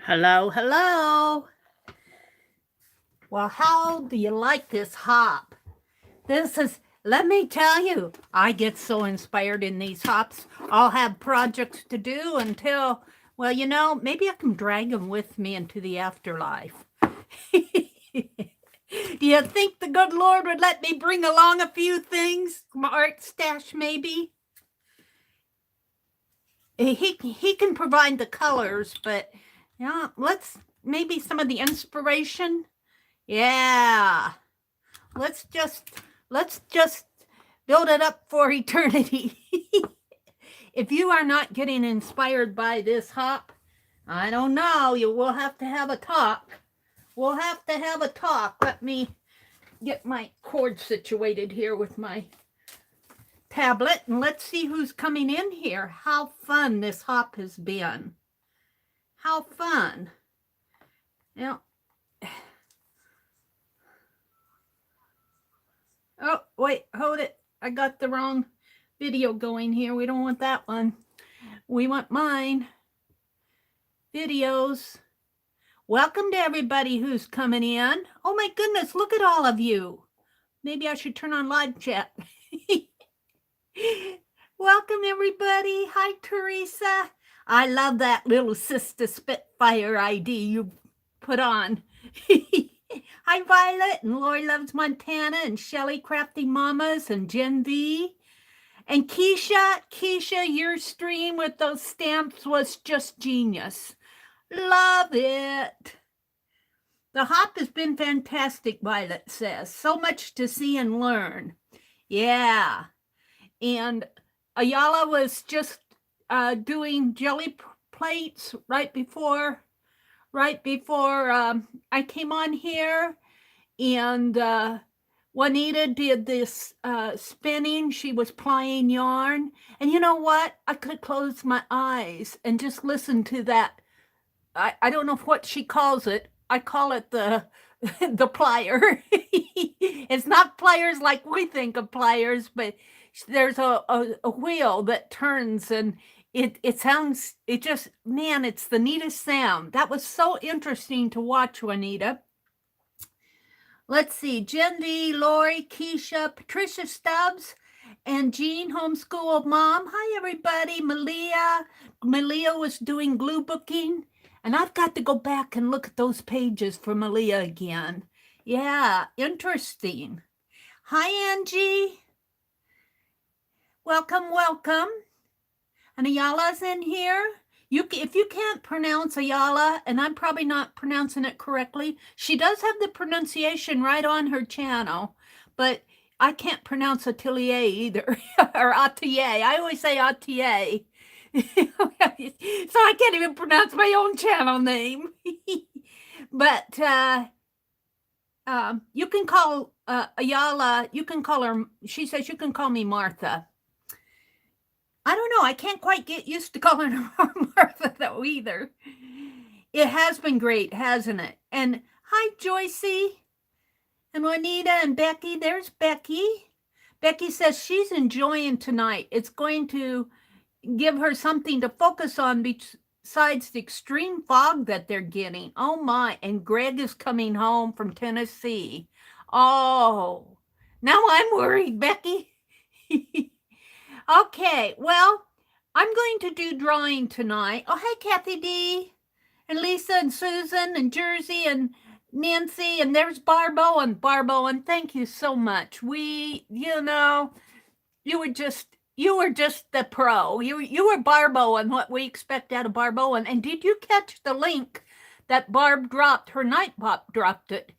Hello, hello. Well, how do you like this hop? Let me tell you, I get so inspired in these hops. I'll have projects to do until, well, maybe I can drag them with me into the afterlife. Do you think the good Lord would let me bring along a few things? My art stash, maybe? He can provide the colors, but let's maybe some of the inspiration. Yeah. Let's just build it up for eternity. If you are not getting inspired by this hop, I don't know. You will have to have a talk. We'll have to have a talk. Let me get my cord situated here with my tablet, and let's see who's coming in here. How fun this hop has been. How fun. Now, oh, wait, hold it. I got the wrong video going here. We don't want that one. We want mine. Videos. Welcome to everybody who's coming in. Oh my goodness, look at all of you. Maybe I should turn on live chat. Welcome everybody. Hi Teresa. I love that little Sister Spitfire ID you put on. Hi Violet and Lori Loves Montana and Shelley Crafty Mamas and Gen V. And Kiesha, your stream with those stamps was just genius. Love it. The hop has been fantastic, Violet says. So much to see and learn. Yeah. And Ayala was just doing jelly plates right before I came on here. And Juanita did this spinning. She was plying yarn. And you know what? I could close my eyes and just listen to that. I don't know what she calls it. I call it the plier. It's not pliers like we think of pliers, but there's a wheel that turns and it sounds, man, it's the neatest sound. That was so interesting to watch, Juanita. Let's see, Jen V, Lori, Kiesha, Patricia Stubbs, and Jean, homeschool mom. Hi, everybody. Malia was doing glue booking, and I've got to go back and look at those pages for Malia again. Yeah, interesting. Hi, Angie. Welcome, welcome. And Ayala's in here. If you can't pronounce Ayala, and I'm probably not pronouncing it correctly, she does have the pronunciation right on her channel, but I can't pronounce Atelier either, or Atelier. I always say Atelier. So I can't even pronounce my own channel name. But you can call Ayala, you can call her, she says you can call me Martha. I don't know. I can't quite get used to calling her Martha, though, either. It has been great, hasn't it? And hi, Joycey and Juanita and Becky. There's Becky. Becky says she's enjoying tonight. It's going to give her something to focus on besides the extreme fog that they're getting. Oh, my. And Greg is coming home from Tennessee. Oh, now I'm worried, Becky. Okay, well, I'm going to do drawing tonight. Oh, hey, Kathy D. And Lisa and Susan and Jersey and Nancy. And there's Barb Owen. Barb Owen, thank you so much. You were just the pro. You were Barb Owen, what we expect out of Barb Owen. And did you catch the link that Barb dropped? Her Night Pop dropped it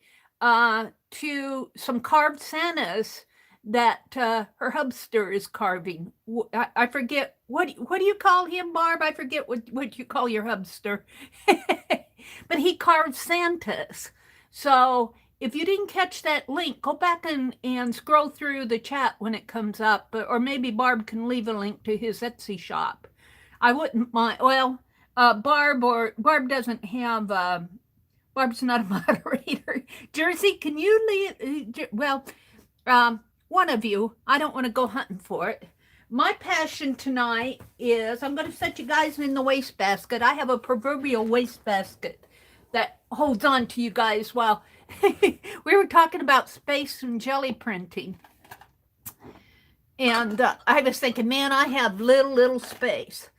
to some carved Santas that her hubster is carving. I forget, what do you call him, Barb? I forget what you call your hubster. But he carved Santas. So if you didn't catch that link, go back and scroll through the chat when it comes up. Or maybe Barb can leave a link to his Etsy shop. I wouldn't mind. Well, Barb doesn't have... Barb's not a moderator. Jersey, can you leave? Well... one of you, I don't want to go hunting for it, my passion tonight is, I'm going to set you guys in the wastebasket. I have a proverbial wastebasket that holds on to you guys while we were talking about space and jelly printing. And I was thinking, man, I have little space.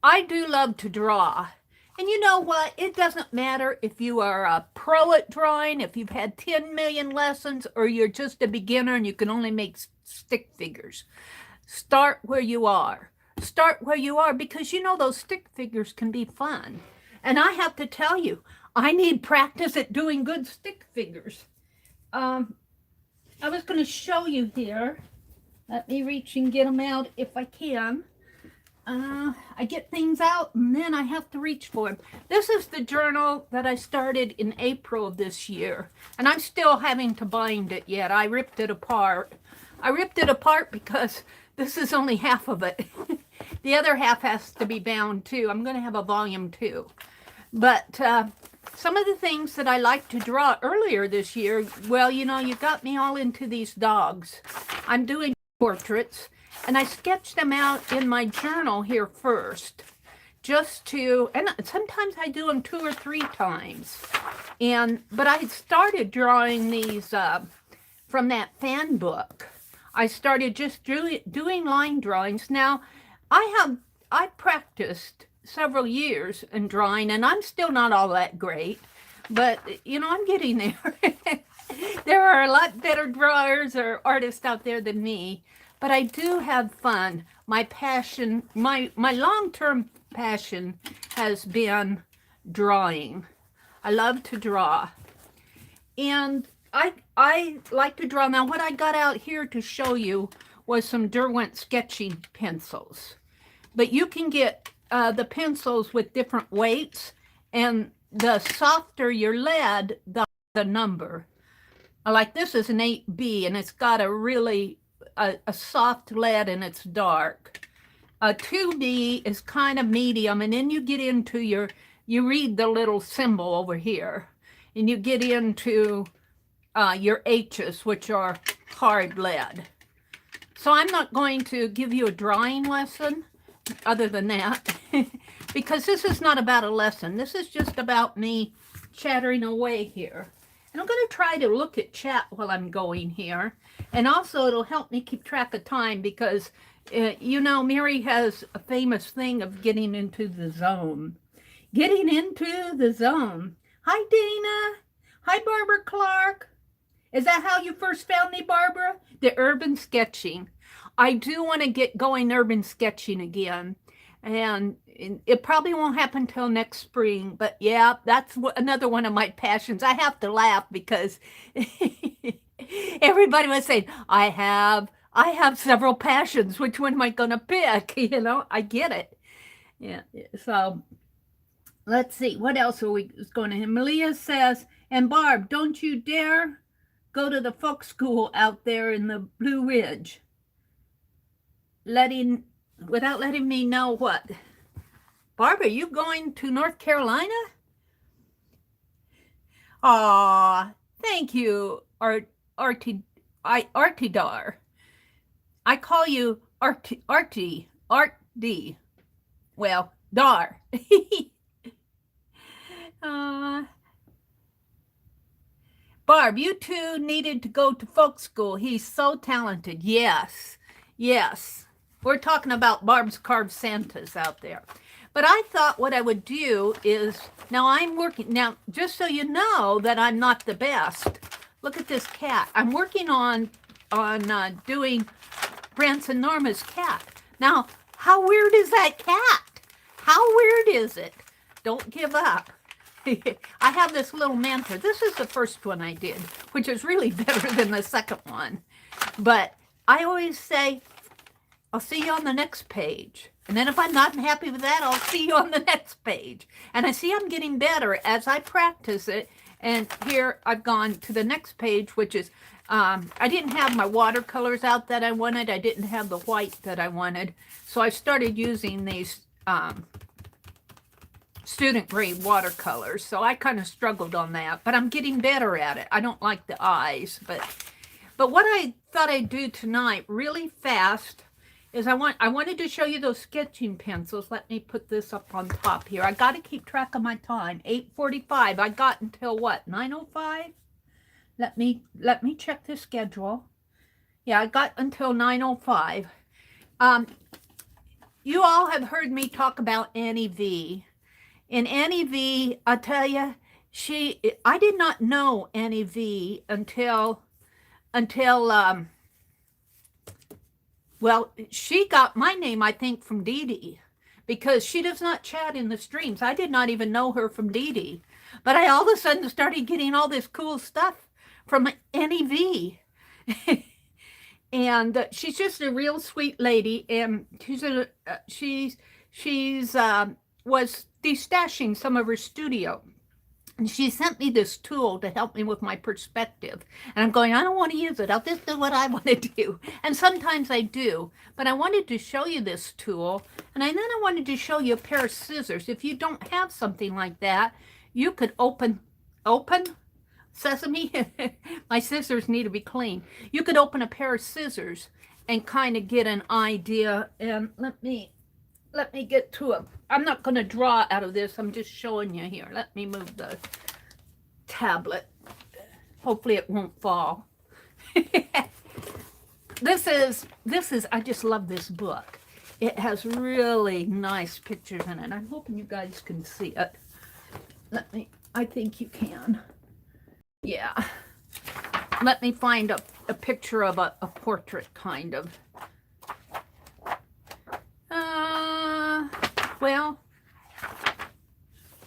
I do love to draw. And you know what? It doesn't matter if you are a pro at drawing, if you've had 10 million lessons, or you're just a beginner and you can only make stick figures. Start where you are. Start where you are, because you know those stick figures can be fun. And I have to tell you, I need practice at doing good stick figures. I was going to show you here. Let me reach and get them out if I can. I get things out and then I have to reach for them. This is the journal that I started in April of this year, and I'm still having to bind it yet. I ripped it apart. I ripped it apart because this is only half of it. The other half has to be bound too. I'm going to have a volume 2. But some of the things that I liked to draw earlier this year, well, you know, you got me all into these dogs. I'm doing portraits, and I sketched them out in my journal here first, just to, and sometimes I do them 2 or 3 times. But I had started drawing these from that fan book. I started just doing line drawings. Now, I practiced several years in drawing, and I'm still not all that great, but you know, I'm getting there. There are a lot better drawers or artists out there than me, but I do have fun. My passion, my long-term passion has been drawing. I love to draw, and I like to draw. Now, what I got out here to show you was some Derwent sketching pencils, but you can get the pencils with different weights, and the softer your lead, the number. Like this is an 8B, and it's got a really a soft lead, and it's dark. A 2B is kind of medium, and then you get into you read the little symbol over here, and you get into your H's, which are hard lead. So I'm not going to give you a drawing lesson other than that, because this is not about a lesson. This is just about me chattering away here. And I'm going to try to look at chat while I'm going here. And also it'll help me keep track of time, because, you know, Meri has a famous thing of getting into the zone. Getting into the zone. Hi, Dana. Hi, Barbara Clark. Is that how you first found me, Barbara? The urban sketching. I do want to get going urban sketching again. And it probably won't happen till next spring, but yeah, that's another one of my passions. I have to laugh because everybody was saying, I have several passions. Which one am I going to pick? You know, I get it. Yeah. So let's see. What else are we going to? Malia says, and Barb, don't you dare go to the folk school out there in the Blue Ridge. Without letting me know what. Barb, are you going to North Carolina? Aw, thank you, Artidar. I call you Artie. Well, Dar. Barb, you two needed to go to folk school. He's so talented. Yes. We're talking about Barb's Carved Santas out there. But I thought what I would do is, now I'm working, now just so you know that I'm not the best, look at this cat. I'm working on doing Branson Norma's cat. Now, how weird is that cat? How weird is it? Don't give up. I have this little mantra. This is the first one I did, which is really better than the second one. But I always say, I'll see you on the next page. And then if I'm not happy with that, I'll see you on the next page. And I see I'm getting better as I practice it. And here I've gone to the next page, which is, I didn't have my watercolors out that I wanted. I didn't have the white that I wanted. So I started using these student grade watercolors. So I kind of struggled on that, but I'm getting better at it. I don't like the eyes, but what I thought I'd do tonight really fast is I wanted to show you those sketching pencils. Let me put this up on top here. I got to keep track of my time. 8:45. I got until what? 9:05. Let me check the schedule. Yeah, I got until 9:05. You all have heard me talk about Annie V. And Annie V, I tell you, I did not know Annie V until well, she got my name, I think, from Dee Dee, because she does not chat in the streams. I did not even know her from Dee Dee, but I all of a sudden started getting all this cool stuff from Annie V. And she's just a real sweet lady, and she's was destashing some of her studio. And she sent me this tool to help me with my perspective. And I'm going, I don't want to use it. This is what I want to do. And sometimes I do. But I wanted to show you this tool. And then I wanted to show you a pair of scissors. If you don't have something like that, you could open sesame. My scissors need to be clean. You could open a pair of scissors and kind of get an idea. And let me get to it. I'm not going to draw out of this. I'm just showing you here. Let me move the tablet. Hopefully it won't fall. This is, I just love this book. It has really nice pictures in it. I'm hoping you guys can see it. I think you can. Yeah. Let me find a picture of a portrait, kind of. Well,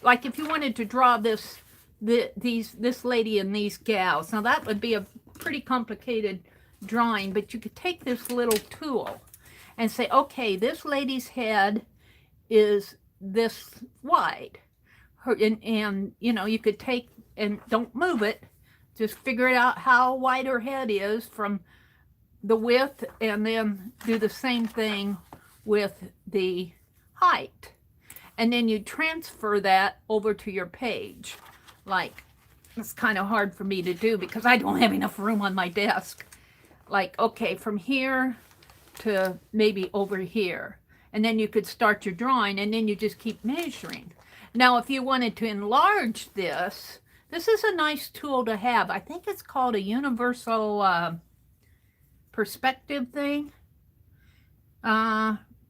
like if you wanted to draw this lady and these gals, now that would be a pretty complicated drawing, but you could take this little tool and say, okay, this lady's head is this wide. And you know, you could take, and don't move it, just figure it out how wide her head is from the width, and then do the same thing with the height. And then you transfer that over to your page. Like, it's kind of hard for me to do because I don't have enough room on my desk. Like, okay, from here to maybe over here. And then you could start your drawing, and then you just keep measuring. Now, if you wanted to enlarge this, this is a nice tool to have. I think it's called a universal perspective thing.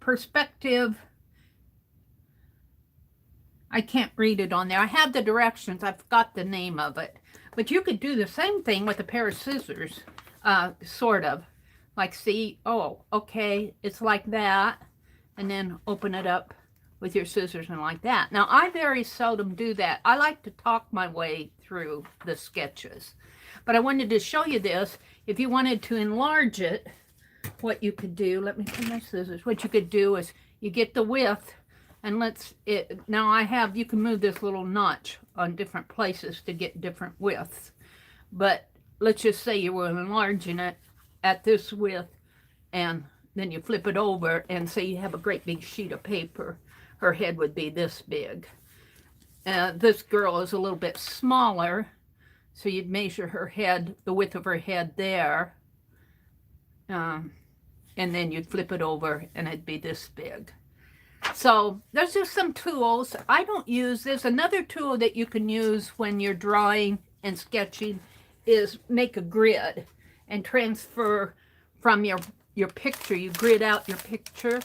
Perspective. I can't read it on there. I have the directions. I forgot the name of it. But you could do the same thing with a pair of scissors, sort of. Like, see, oh, okay, it's like that. And then open it up with your scissors and like that. Now, I very seldom do that. I like to talk my way through the sketches. But I wanted to show you this. If you wanted to enlarge it, what you could do, let me put my scissors. What you could do is you get the width, and now you can move this little notch on different places to get different widths. But let's just say you were enlarging it at this width, and then you flip it over and say you have a great big sheet of paper. Her head would be this big. This girl is a little bit smaller, so you'd measure her head, the width of her head there, and then you'd flip it over and it'd be this big. So there's just some tools. I don't use this. Another tool that you can use when you're drawing and sketching is make a grid and transfer from your picture. You grid out your picture,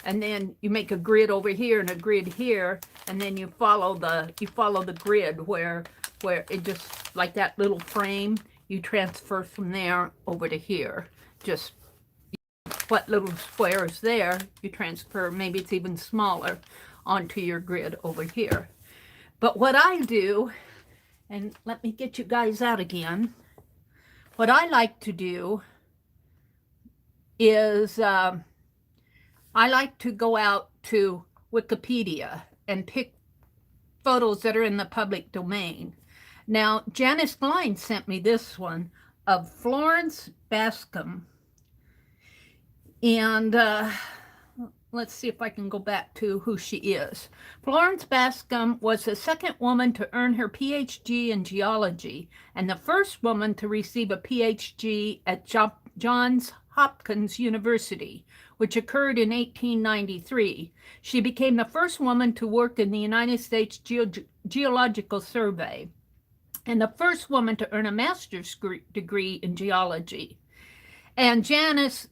and then you make a grid over here and a grid here, and then you follow the grid where it just, like that little frame, you transfer from there over to here. Just what little square is there, you transfer, maybe it's even smaller, onto your grid over here. But what I do, and let me get you guys out again, what I like to do is I like to go out to Wikipedia and pick photos that are in the public domain. Now, Janice Blind sent me this one of Florence Bascom. And let's see if I can go back to who she is. Florence Bascom was the second woman to earn her PhD in geology and the first woman to receive a PhD at Johns Hopkins University, which occurred in 1893. She became the first woman to work in the United States Geological Survey and the first woman to earn a master's degree in geology. And Janice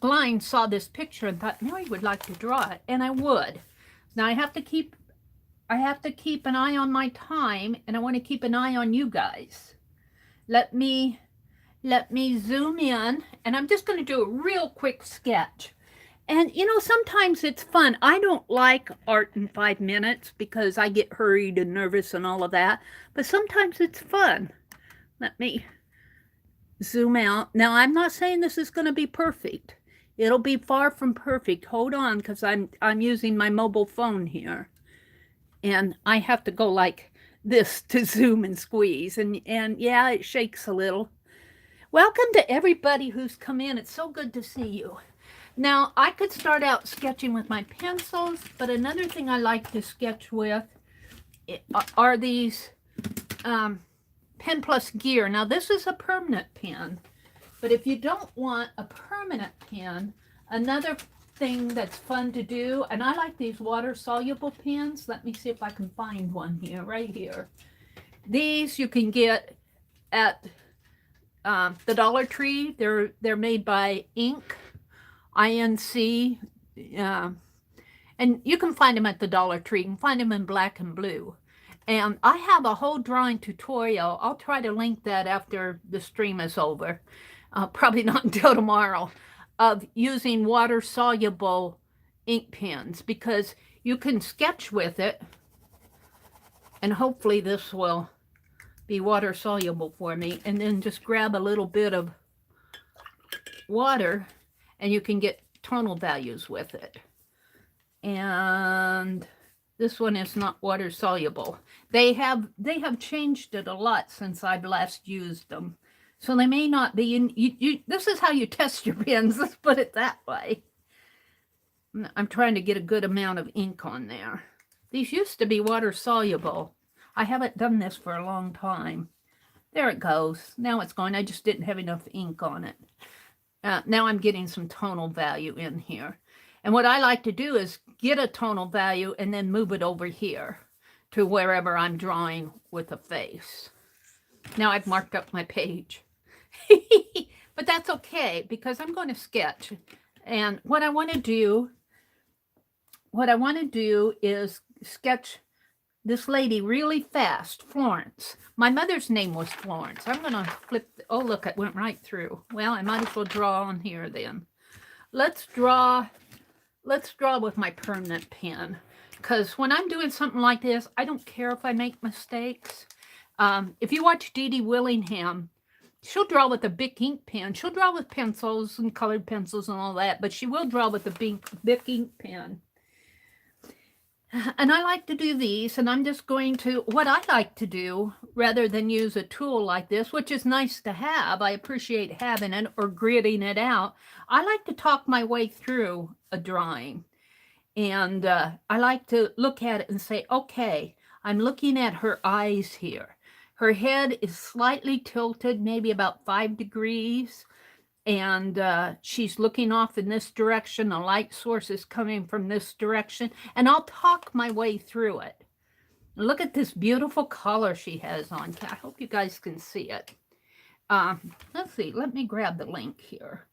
Glein saw this picture and thought, Meri would like to draw it, and I would. Now I have to keep an eye on my time, and I want to keep an eye on you guys. Let me zoom in, and I'm just going to do a real quick sketch. And you know, sometimes it's fun. I don't like art in 5 minutes because I get hurried and nervous and all of that, but sometimes it's fun. Let me zoom out. Now, I'm not saying this is going to be perfect. It'll be far from perfect. Hold on, because I'm using my mobile phone here. And I have to go like this to zoom and squeeze. And yeah, it shakes a little. Welcome to everybody who's come in. It's so good to see you. Now, I could start out sketching with my pencils, but another thing I like to sketch with are these Pen Plus Gear. Now, this is a permanent pen, but if you don't want a permanent pen, another thing that's fun to do, and I like these water-soluble pens. Let me see if I can find one here, right here. These you can get at the Dollar Tree. They're made by INC, and you can find them at the Dollar Tree. You can find them in black and blue. And I have a whole drawing tutorial. I'll try to link that after the stream is over. Probably not until tomorrow, of using water-soluble ink pens, because you can sketch with it, and hopefully this will be water-soluble for me, and then just grab a little bit of water, and you can get tonal values with it. And this one is not water soluble. They have changed it a lot since I've last used them. So they may not be in, this is how you test your pens, let's put it that way. I'm trying to get a good amount of ink on there. These used to be water soluble. I haven't done this for a long time. There it goes. Now it's going. I just didn't have enough ink on it. Now I'm getting some tonal value in here. And what I like to do is get a tonal value and then move it over here to wherever I'm drawing with a face. Now I've marked up my page. But that's okay, because I'm going to sketch. And what I want to do is sketch this lady really fast, Florence. My mother's name was Florence. I'm going to flip. Oh, look, it went right through. Well, I might as well draw on here then. Let's draw with my permanent pen, because when I'm doing something like this, I don't care if I make mistakes. If you watch Dee Dee Willingham, she'll draw with a Bic ink pen. She'll draw with pencils and colored pencils and all that, but she will draw with a Bic ink pen. And I like to do these, and I'm just going to, what I like to do, rather than use a tool like this, which is nice to have, I appreciate having it, or gridding it out, I like to talk my way through a drawing. And I like to look at it and say, okay, I'm looking at her eyes here. Her head is slightly tilted, maybe about 5 degrees. And she's looking off in this direction. The light source is coming from this direction. And I'll talk my way through it. Look at this beautiful color she has on. I hope you guys can see it. Let's see. Let me grab the link here.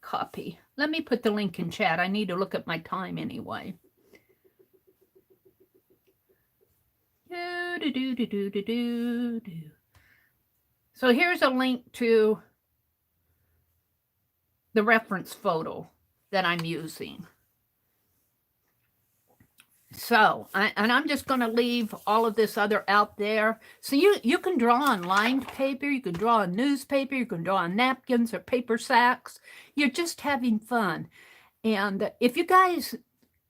Copy. Let me put the link in chat. I need to look at my time anyway. So here's a link to the reference photo that I'm using. So, I'm just going to leave all of this other out there. So you can draw on lined paper, you can draw on newspaper, you can draw on napkins or paper sacks. You're just having fun. And if you guys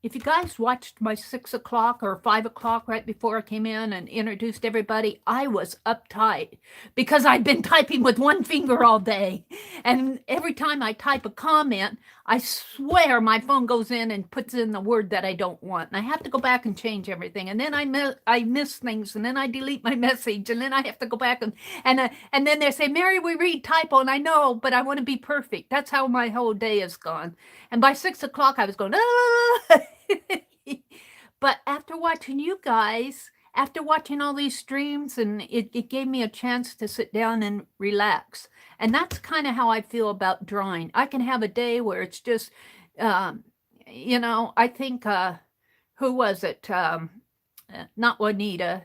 if you guys watched my 6 o'clock or 5 o'clock right before I came in and introduced everybody, I was uptight because I've been typing with one finger all day. And every time I type a comment, I swear my phone goes in and puts in the word that I don't want. And I have to go back and change everything. And then I miss things, and then I delete my message, and then I have to go back and then they say, Mary, we read typo. And I know, but I want to be perfect. That's how my whole day is gone. And by 6 o'clock, I was going, ah! But after watching you guys, after watching all these streams, and it gave me a chance to sit down and relax. And that's kind of how I feel about drawing. I can have a day where it's just, you know, I think, who was it? Not Juanita,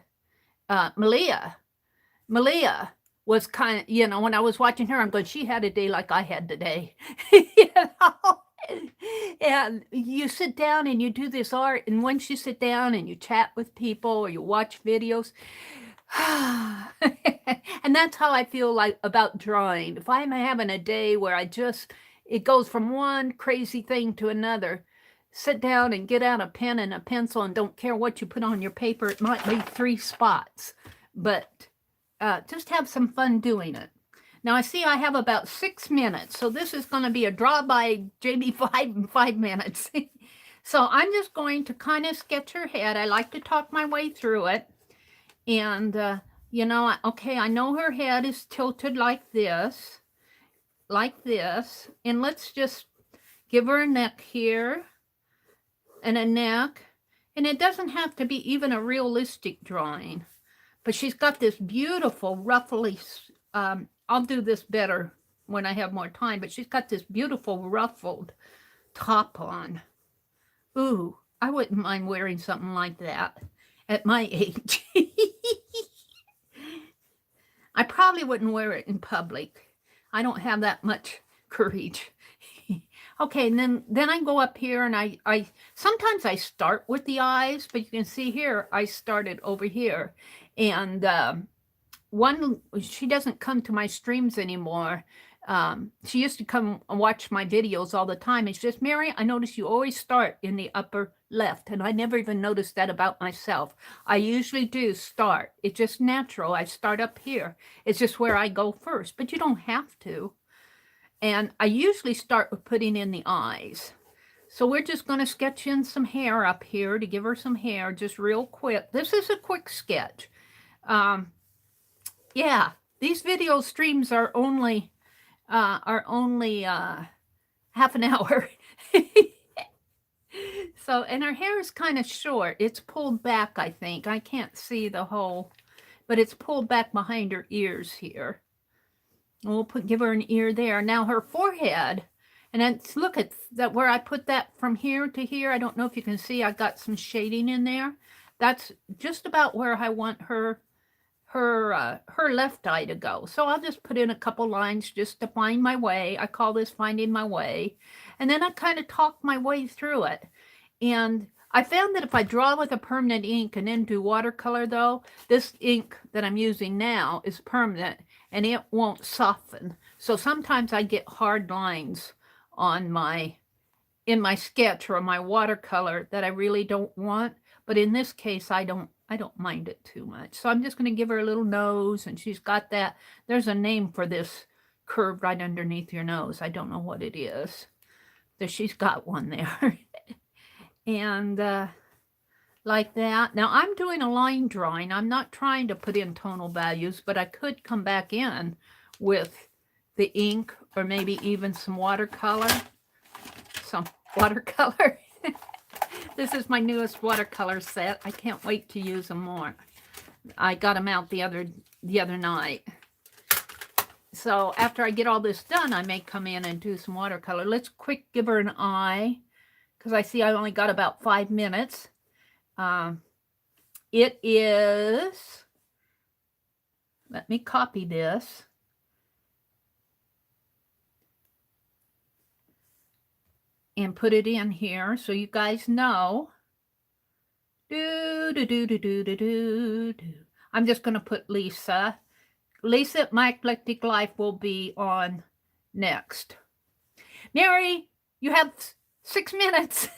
Malia. Malia was kind of, you know, when I was watching her, I'm going, she had a day like I had today. You know? And you sit down and you do this art, and once you sit down and you chat with people or you watch videos, and that's how I feel like about drawing. If I'm having a day where it goes from one crazy thing to another, sit down and get out a pen and a pencil, and don't care what you put on your paper. It might be 3 spots, but just have some fun doing it. Now I see I have about 6 minutes, so this is going to be a draw by Jamie 5 minutes. So I'm just going to kind of sketch her head. I like to talk my way through it. And, you know, okay, I know her head is tilted like this. And let's just give her a neck here and a neck. And it doesn't have to be even a realistic drawing. But she's got this beautiful, ruffly, I'll do this better when I have more time, but she's got this beautiful ruffled top on. Ooh, I wouldn't mind wearing something like that at my age. I probably wouldn't wear it in public. I don't have that much courage. Okay, and then I go up here, and I sometimes I start with the eyes, but you can see here I started over here. And she doesn't come to my streams anymore. She used to come and watch my videos all the time. It's just, Mary, I notice you always start in the upper left, and I never even noticed that about myself. I usually do start. It's just natural. I start up here. It's just where I go first, but you don't have to. And I usually start with putting in the eyes. So we're just going to sketch in some hair up here to give her some hair, just real quick. This is a quick sketch. Yeah, these video streams are only half an hour. So, and her hair is kind of short. It's pulled back, I think. I can't see the whole, but it's pulled back behind her ears here. We'll give her an ear there. Now her forehead, and then look at that where I put that from here to here. I don't know if you can see. I got some shading in there. That's just about where I want her left eye to go. So I'll just put in a couple lines just to find my way. I call this finding my way. And then I kind of talk my way through it. And I found that if I draw with a permanent ink and then do watercolor, though, this ink that I'm using now is permanent and it won't soften. So sometimes I get hard lines on in my sketch or my watercolor that I really don't want. But in this case, I don't mind it too much. So I'm just going to give her a little nose, and she's got that. There's a name for this curve right underneath your nose. I don't know what it is. She's got one there. And like that. Now I'm doing a line drawing. I'm not trying to put in tonal values, but I could come back in with the ink or maybe even some watercolor. This is my newest watercolor set. I can't wait to use them more. I got them out the other night. So after I get all this done, I may come in and do some watercolor. Let's quick give her an eye, because I see I only got about 5 minutes. It is, let me copy this. And put it in here so you guys know. I'm just going to put Lisa. Lisa, My Eclectic Life will be on next. Mary, you have 6 minutes.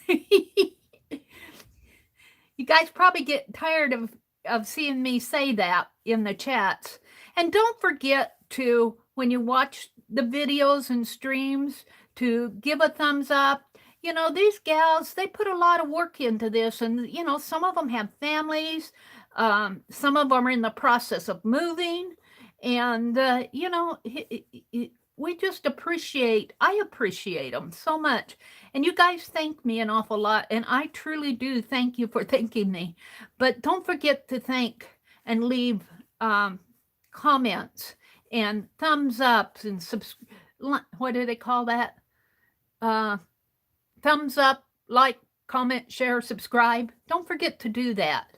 You guys probably get tired of seeing me say that in the chats. And don't forget to, when you watch the videos and streams, to give a thumbs up. You know, these gals, they put a lot of work into this. And, you know, some of them have families. Some of them are in the process of moving. And, you know, we just I appreciate them so much. And you guys thank me an awful lot. And I truly do thank you for thanking me. But don't forget to thank and leave comments and thumbs ups and what do they call that? Thumbs up, like, comment, share, subscribe. Don't forget to do that,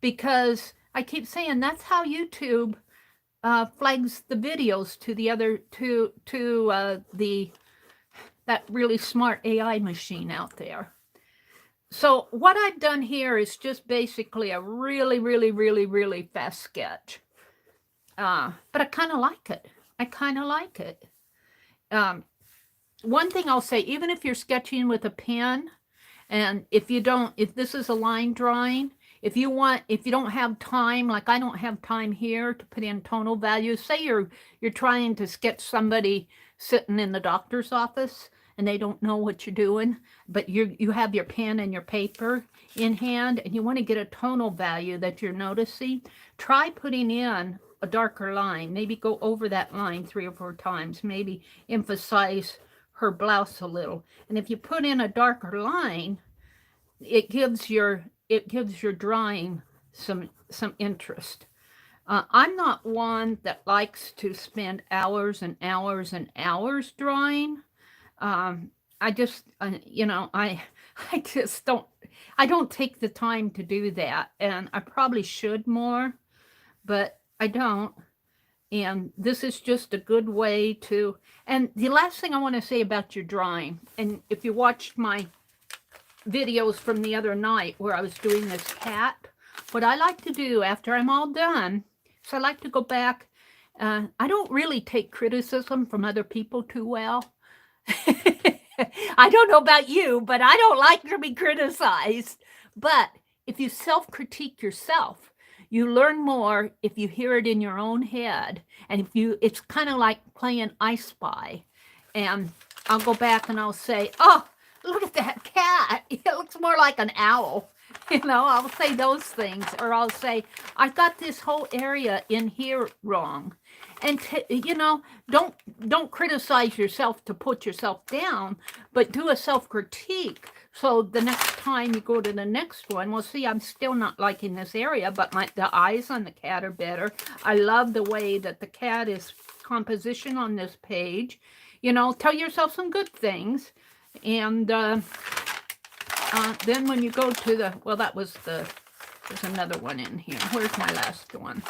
because I keep saying that's how YouTube flags the videos to the other to that really smart AI machine out there. So what I've done here is just basically a really fast sketch. But I kind of like it. I kind of like it. One thing I'll say, even if you're sketching with a pen, and if this is a line drawing, if you don't have time, like I don't have time here to put in tonal values, say you're trying to sketch somebody sitting in the doctor's office and they don't know what you're doing, but you have your pen and your paper in hand and you want to get a tonal value that you're noticing, try putting in a darker line. Maybe go over that line 3 or 4 times, maybe emphasize her blouse a little. And if you put in a darker line, it gives your drawing some interest. I'm not one that likes to spend hours and hours and hours drawing. I just, you know, I just don't, I don't take the time to do that. And I probably should more, but I don't. And this is just a good way to, and the last thing I want to say about your drawing, and if you watched my videos from the other night where I was doing this cat, what I like to do after I'm all done, so I like to go back, I don't really take criticism from other people too well. I don't know about you, but I don't like to be criticized. But if you self-critique yourself, you learn more if you hear it in your own head. And it's kind of like playing I Spy. And I'll go back and I'll say, oh, look at that cat. It looks more like an owl. You know, I'll say those things. Or I'll say, I got this whole area in here wrong. And, you know, don't criticize yourself to put yourself down, but do a self-critique. So the next time you go to the next one, well, see, I'm still not liking this area, but the eyes on the cat are better. I love the way that the cat is composition on this page. You know, tell yourself some good things. And then when you go to the, well, there's another one in here. Where's my last one?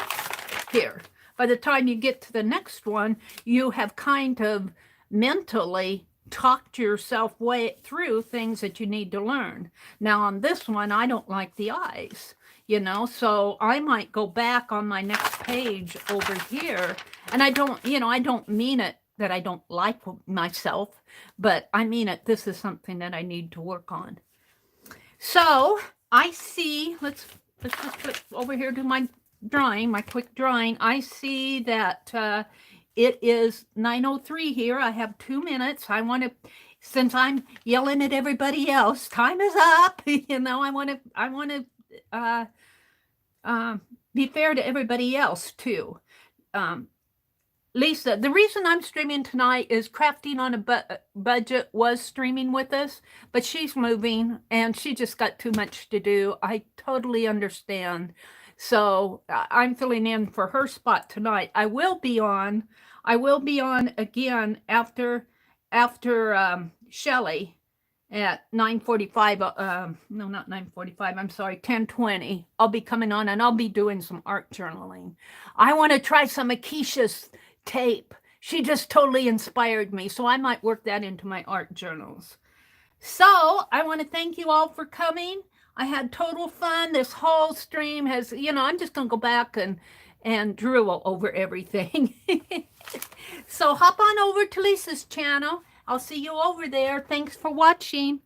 Here. By the time you get to the next one, you have kind of mentally talked yourself way through things that you need to learn. Now on this one, I don't like the eyes, you know, so I might go back on my next page over here, and I don't mean it that I don't like myself, but I mean it, this is something that I need to work on. So I see, let's just flip over here to my drawing, my quick drawing. I see that it is 9:03 here. I have 2 minutes. I want to, since I'm yelling at everybody else, time is up. You know, I want to be fair to everybody else too. Lisa, the reason I'm streaming tonight is Crafting on a Budget was streaming with us, but she's moving and she just got too much to do. I totally understand. So I'm filling in for her spot tonight. I will be on again after Shelley at 9:45. No, not 9:45. I'm sorry, 10:20. I'll be coming on and I'll be doing some art journaling. I want to try some of Kiesha's tape. She just totally inspired me. So I might work that into my art journals. So I want to thank you all for coming. I had total fun. This whole stream has, you know, I'm just going to go back and drool over everything. So hop on over to Lisa's channel. I'll see you over there. Thanks for watching.